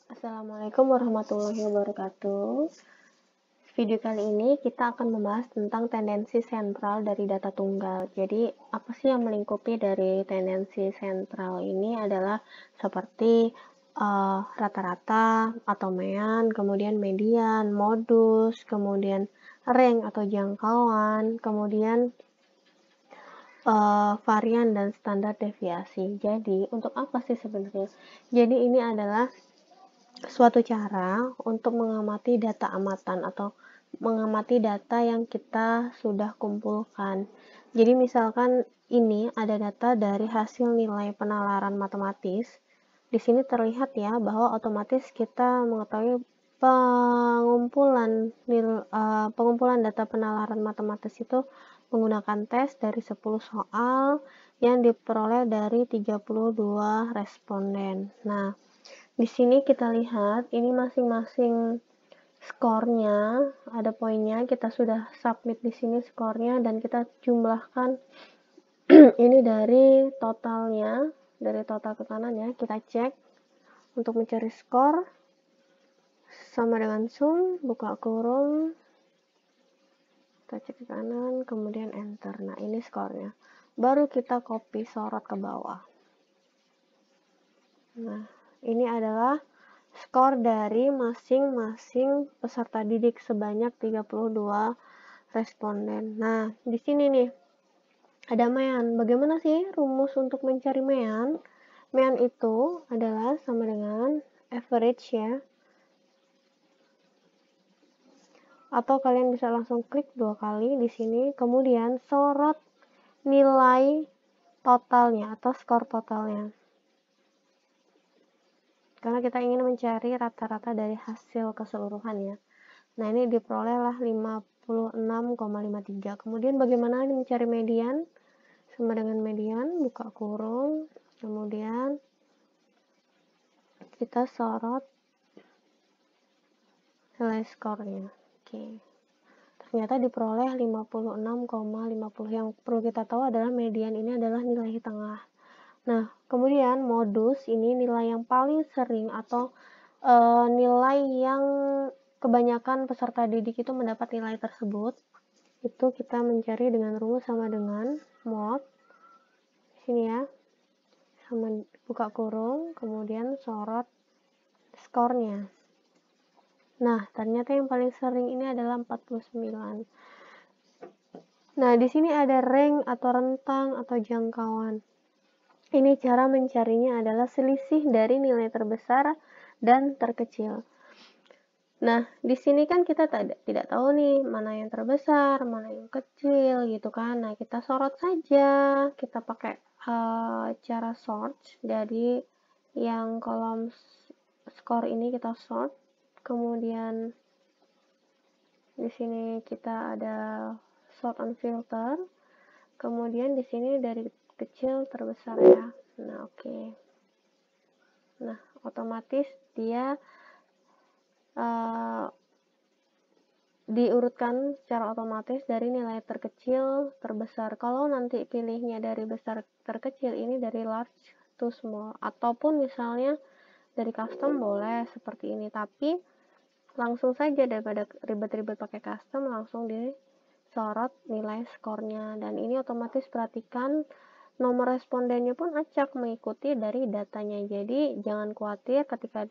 Assalamualaikum warahmatullahi wabarakatuh. Video kali ini kita akan membahas tentang tendensi sentral dari data tunggal. Jadi, apa sih yang melingkupi dari tendensi sentral ini adalah seperti rata-rata atau mean, kemudian median, modus, kemudian rank atau jangkauan, kemudian varian dan standar deviasi. Jadi, untuk apa sih sebenarnya? Jadi, ini adalah suatu cara untuk mengamati data amatan atau mengamati data yang kita sudah kumpulkan. Jadi misalkan ini ada data dari hasil nilai penalaran matematis. Di sini terlihat ya bahwa otomatis kita mengetahui pengumpulan data penalaran matematis itu menggunakan tes dari 10 soal yang diperoleh dari 32 responden. Nah, di sini kita lihat ini masing-masing skornya, ada poinnya, kita sudah submit di sini skornya dan kita jumlahkan ini dari totalnya, dari total ke kanan ya, kita cek untuk mencari skor sama dengan sum, buka kurung, kita cek ke kanan, kemudian enter. Nah, ini skornya. Baru kita copy sorot ke bawah. Nah, ini adalah skor dari masing-masing peserta didik sebanyak 32 responden. Nah, di sini nih ada mean. Bagaimana sih rumus untuk mencari mean? Mean itu adalah sama dengan average ya. Atau kalian bisa langsung klik 2 kali di sini, kemudian sorot nilai totalnya atau skor totalnya. Karena kita ingin mencari rata-rata dari hasil keseluruhan ya. Nah, ini diperolehlah 56,53. Kemudian bagaimana mencari median? Sama dengan median, buka kurung, kemudian kita sorot nilai skornya. Oke. Ternyata diperoleh 56,50. Yang perlu kita tahu adalah median ini adalah nilai tengah. Nah, kemudian modus ini nilai yang paling sering atau nilai yang kebanyakan peserta didik itu mendapat nilai tersebut. Itu kita mencari dengan rumus sama dengan mod sini ya, sama buka kurung, kemudian sorot skornya. Nah, ternyata yang paling sering ini adalah 49. Nah, di sini ada rank atau rentang atau jangkauan. Ini cara mencarinya adalah selisih dari nilai terbesar dan terkecil. Nah, di sini kan kita tidak tahu nih mana yang terbesar, mana yang kecil gitu kan. Nah, kita sorot saja. Kita pakai cara sort dari yang kolom skor ini kita sort. Kemudian di sini kita ada sort and filter. Kemudian di sini dari kecil terbesar ya. Nah, oke. Nah, otomatis dia diurutkan secara otomatis dari nilai terkecil terbesar. Kalau nanti pilihnya dari besar terkecil, ini dari large to small, ataupun misalnya dari custom boleh seperti ini, tapi langsung saja daripada ribet-ribet pakai custom, langsung disorot nilai skornya. Dan ini otomatis perhatikan nomor respondennya pun acak mengikuti dari datanya. Jadi jangan khawatir ketika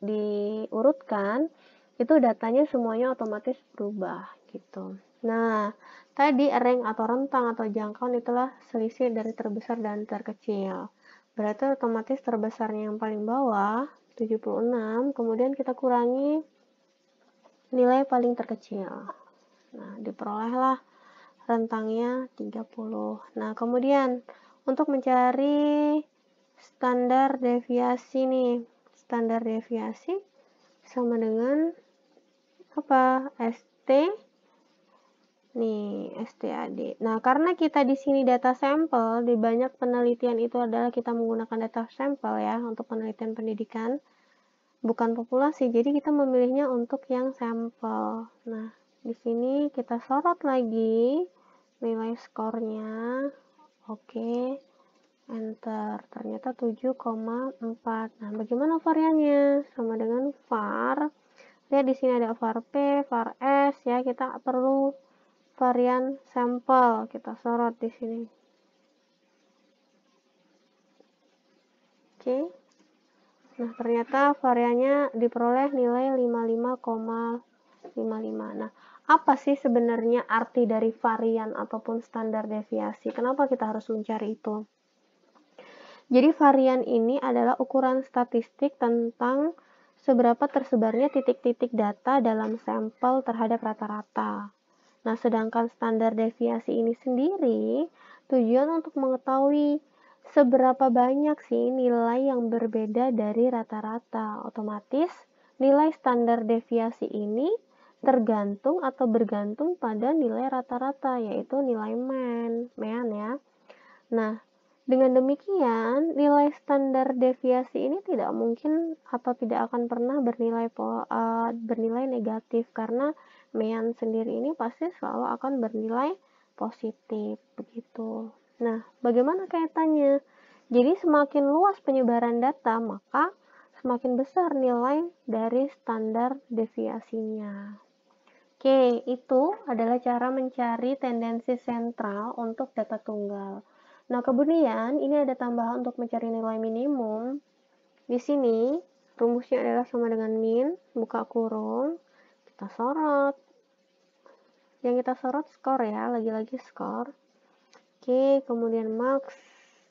diurutkan itu datanya semuanya otomatis berubah gitu. Nah, tadi rank atau rentang atau jangkauan itulah selisih dari terbesar dan terkecil. Berarti otomatis terbesarnya yang paling bawah 76, kemudian kita kurangi nilai paling terkecil. Nah, diperolehlah rentangnya 30. Nah, kemudian untuk mencari standar deviasi nih. Standar deviasi sama dengan apa? STAD. Nah, karena kita di sini data sampel, di banyak penelitian itu adalah kita menggunakan data sampel ya untuk penelitian pendidikan, bukan populasi. Jadi kita memilihnya untuk yang sampel. Nah, di sini kita sorot lagi nilai skornya. Oke. enter, ternyata 7,4. Nah, bagaimana variannya? Sama dengan var. Lihat di sini ada var P, var S ya, kita perlu varian sampel, kita sorot di sini. Oke. Nah, ternyata variannya diperoleh nilai 55,55. Nah, apa sih sebenarnya arti dari varian ataupun standar deviasi? Kenapa kita harus mencari itu? Jadi varian ini adalah ukuran statistik tentang seberapa tersebarnya titik-titik data dalam sampel terhadap rata-rata. Nah, sedangkan standar deviasi ini sendiri tujuan untuk mengetahui seberapa banyak sih nilai yang berbeda dari rata-rata. Otomatis, nilai standar deviasi ini tergantung atau bergantung pada nilai rata-rata, yaitu nilai mean ya. Nah, dengan demikian, nilai standar deviasi ini tidak mungkin atau tidak akan pernah bernilai negatif, karena mean sendiri ini pasti selalu akan bernilai positif, begitu. Nah, bagaimana kaitannya? Jadi semakin luas penyebaran data, maka semakin besar nilai dari standar deviasinya. Oke, itu adalah cara mencari tendensi sentral untuk data tunggal. Nah, kemudian ini ada tambahan untuk mencari nilai minimum. Di sini rumusnya adalah sama dengan min, buka kurung, kita sorot. Yang kita sorot skor ya, lagi-lagi skor. Oke, kemudian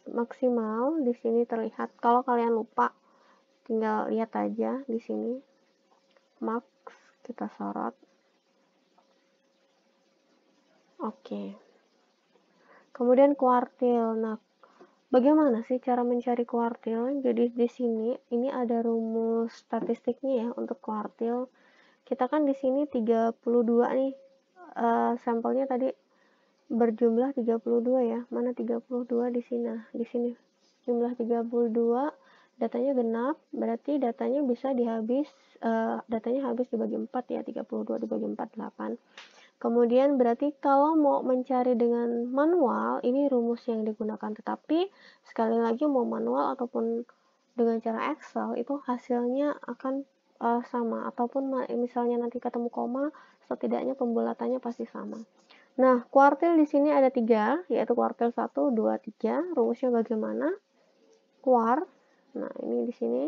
maksimal di sini terlihat. Kalau kalian lupa, tinggal lihat aja di sini. Max kita sorot. Oke. Kemudian kuartil. Nah, bagaimana sih cara mencari kuartil? Jadi di sini ini ada rumus statistiknya ya untuk kuartil. Kita kan di sini 32 nih. Sampelnya tadi berjumlah 32 ya. Mana 32 di sini? Nah, di sini jumlah 32, datanya genap, berarti datanya bisa datanya habis dibagi 4 ya. 32 dibagi 4 8. Kemudian berarti kalau mau mencari dengan manual, ini rumus yang digunakan. Tetapi sekali lagi mau manual ataupun dengan cara Excel, itu hasilnya akan sama. Ataupun misalnya nanti ketemu koma, setidaknya pembulatannya pasti sama. Nah, kuartil di sini ada 3, yaitu kuartil 1, 2, 3. Rumusnya bagaimana? Kuart. Nah, ini di sini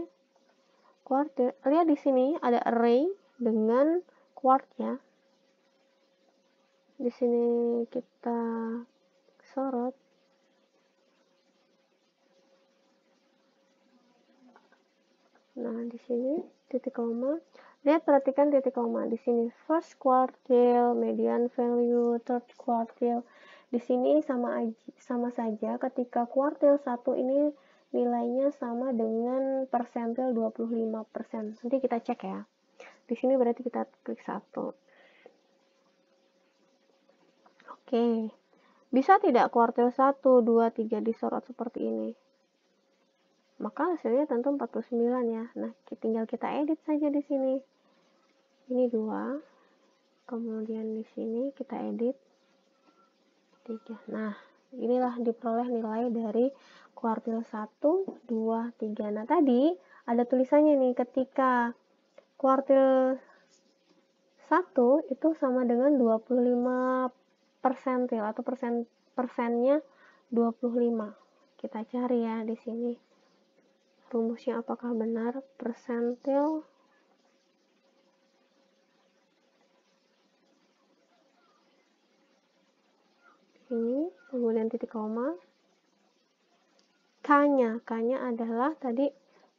kuartil. Lihat di sini ada array dengan kuart ya. Di sini kita sorot. Nah, di sini titik koma. Lihat, perhatikan titik koma. Di sini first quartile, median value, third quartile. Di sini sama saja ketika kuartil 1 ini nilainya sama dengan persentil 25%. Nanti kita cek ya. Di sini berarti kita klik 1. Oke. Bisa tidak kuartil 1, 2, 3 disorot seperti ini? Maka hasilnya tentu 49 ya. Nah, tinggal kita edit saja di sini. Ini 2. Kemudian di sini kita edit 3. Nah, inilah diperoleh nilai dari kuartil 1, 2, 3. Nah, tadi ada tulisannya nih, ketika kuartil 1 itu sama dengan 25 persentil atau persennya 25. Kita cari ya di sini. Rumusnya apakah benar? Persentil ini, kemudian titik koma. K-nya adalah tadi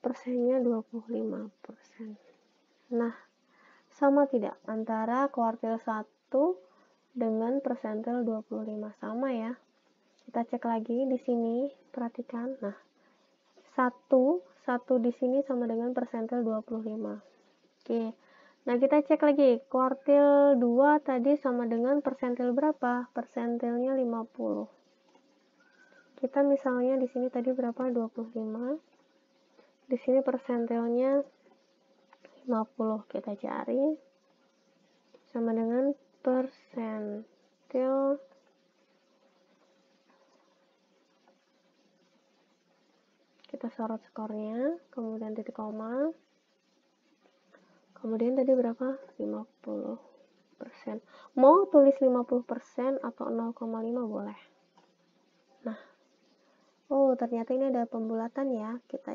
persennya 25%. Nah, sama tidak antara kuartil 1 dengan persentil 25? Sama ya. Kita cek lagi di sini, perhatikan. Nah, 1 di sini sama dengan persentil 25. Oke. Nah, kita cek lagi. Kuartil 2 tadi sama dengan persentil berapa? Persentilnya 50. Kita misalnya di sini tadi berapa? 25. Di sini persentilnya 50. Kita cari. Sama dengan persentil kita sorot skornya, kemudian titik koma, kemudian tadi berapa? 50%. Mau tulis 50% atau 0,5 boleh. Nah, oh ternyata ini ada pembulatan ya, kita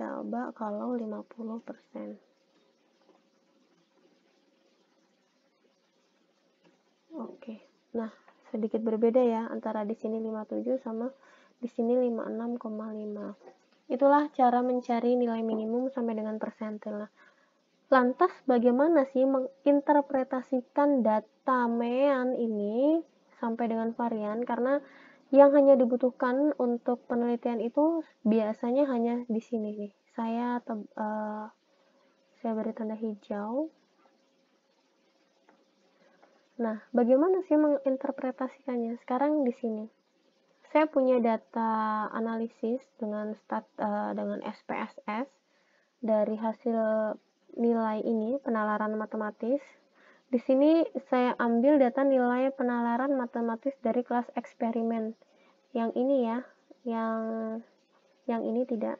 coba kalau 50%. Oke, nah sedikit berbeda ya antara di sini 57 sama di sini 56,5. Itulah cara mencari nilai minimum sampai dengan persentil. Lantas bagaimana sih menginterpretasikan data MEAN ini sampai dengan varian? Karena yang hanya dibutuhkan untuk penelitian itu biasanya hanya di sini nih. Saya beri tanda hijau. Nah, bagaimana sih menginterpretasikannya? Sekarang di sini. Saya punya data analisis dengan dengan SPSS dari hasil nilai ini, penalaran matematis. Di sini saya ambil data nilai penalaran matematis dari kelas eksperimen. Yang ini ya, yang ini tidak.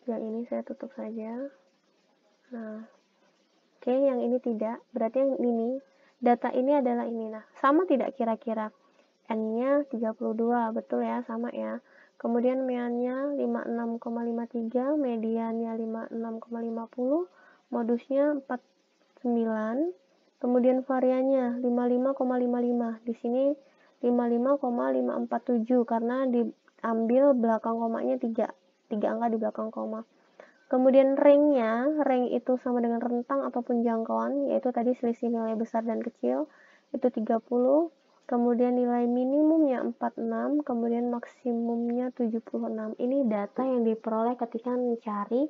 Yang ini saya tutup saja. Nah, oke, yang ini tidak. Berarti yang ini, data ini adalah ini. Nah, sama tidak kira-kira? N-nya 32, betul ya, sama ya. Kemudian MEAN-nya 56,53, mediannya 56,50, modusnya 49, kemudian variannya 55,55. Di sini 55,547 karena diambil belakang komanya 3 angka di belakang koma. Kemudian rank itu sama dengan rentang ataupun jangkauan, yaitu tadi selisih nilai besar dan kecil, itu 30. Kemudian nilai minimumnya 46, kemudian maksimumnya 76. Ini data yang diperoleh ketika mencari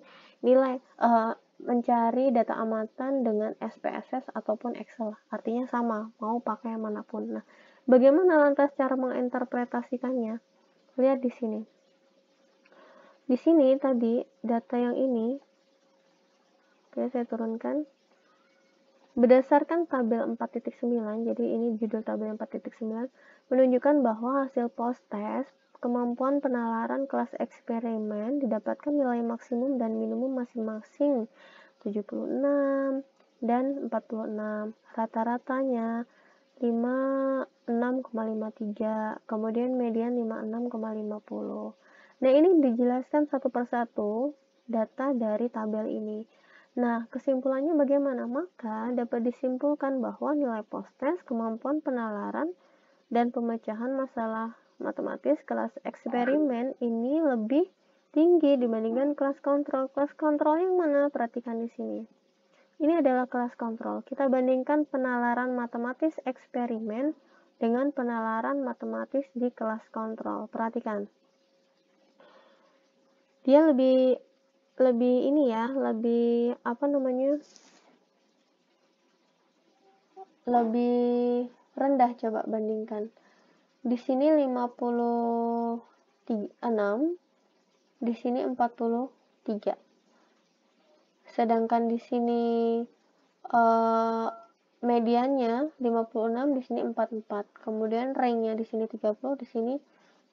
data amatan dengan SPSS ataupun Excel. Artinya sama, mau pakai manapun. Nah, bagaimana lantas cara menginterpretasikannya? Lihat di sini. Di sini tadi data yang ini, oke, saya turunkan. Berdasarkan tabel 4.9, jadi ini judul tabel 4.9, menunjukkan bahwa hasil post-test kemampuan penalaran kelas eksperimen didapatkan nilai maksimum dan minimum masing-masing 76 dan 46. Rata-ratanya 56,53, kemudian median 56,50. Nah, ini dijelaskan satu persatu data dari tabel ini. Nah, kesimpulannya bagaimana? Maka dapat disimpulkan bahwa nilai post-test, kemampuan penalaran, dan pemecahan masalah matematis kelas eksperimen ini lebih tinggi dibandingkan kelas kontrol. Kelas kontrol yang mana? Perhatikan di sini. Ini adalah kelas kontrol. Kita bandingkan penalaran matematis eksperimen dengan penalaran matematis di kelas kontrol. Perhatikan. Dia lebih ini ya, lebih lebih rendah, coba bandingkan. Di sini 56, di sini 43. Sedangkan di sini mediannya 56, di sini 44. Kemudian ranknya di sini 30, di sini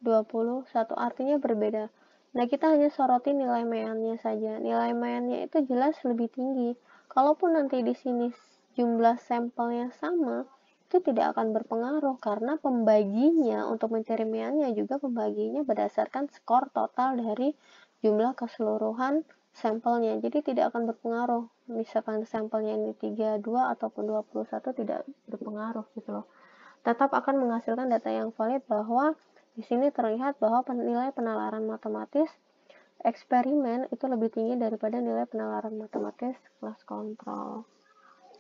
21. Artinya berbeda. Nah, kita hanya soroti nilai MEAN-nya saja. Nilai MEAN-nya itu jelas lebih tinggi. Kalaupun nanti di sini jumlah sampelnya sama, itu tidak akan berpengaruh karena pembaginya untuk mencari MEAN-nya juga pembaginya berdasarkan skor total dari jumlah keseluruhan sampelnya. Jadi tidak akan berpengaruh. Misalkan sampelnya ini 32 ataupun 21 tidak berpengaruh gitu loh. Tetap akan menghasilkan data yang valid bahwa di sini terlihat bahwa nilai penalaran matematis eksperimen itu lebih tinggi daripada nilai penalaran matematis kelas kontrol.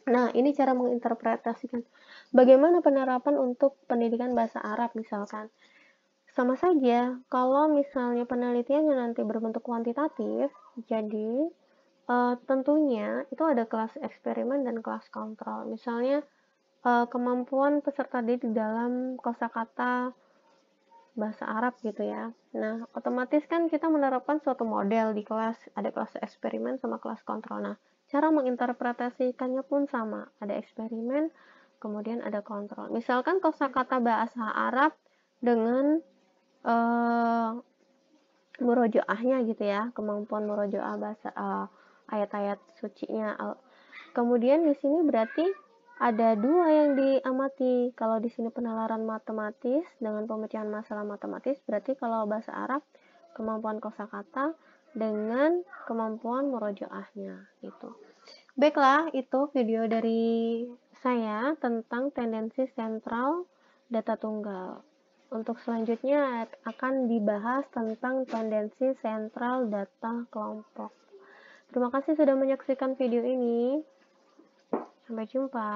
Nah, ini cara menginterpretasikan. Bagaimana penerapan untuk pendidikan bahasa Arab misalkan? Sama saja, kalau misalnya penelitiannya nanti berbentuk kuantitatif, jadi tentunya itu ada kelas eksperimen dan kelas kontrol. Misalnya, kemampuan peserta didik dalam kosakata bahasa Arab gitu ya. Nah, otomatis kan kita menerapkan suatu model di kelas, ada kelas eksperimen sama kelas kontrol. Nah, cara menginterpretasikannya pun sama. Ada eksperimen, kemudian ada kontrol. Misalkan kosakata bahasa Arab dengan murojaahnya gitu ya, kemampuan murojaah bahasa ayat-ayat sucinya. Kemudian di sini berarti ada dua yang diamati. Kalau di sini penalaran matematis dengan pemecahan masalah matematis, berarti kalau bahasa Arab kemampuan kosakata dengan kemampuan murojaahnya gitu. Baiklah, itu video dari saya tentang tendensi sentral data tunggal. Untuk selanjutnya akan dibahas tentang tendensi sentral data kelompok. Terima kasih sudah menyaksikan video ini. Sampai jumpa.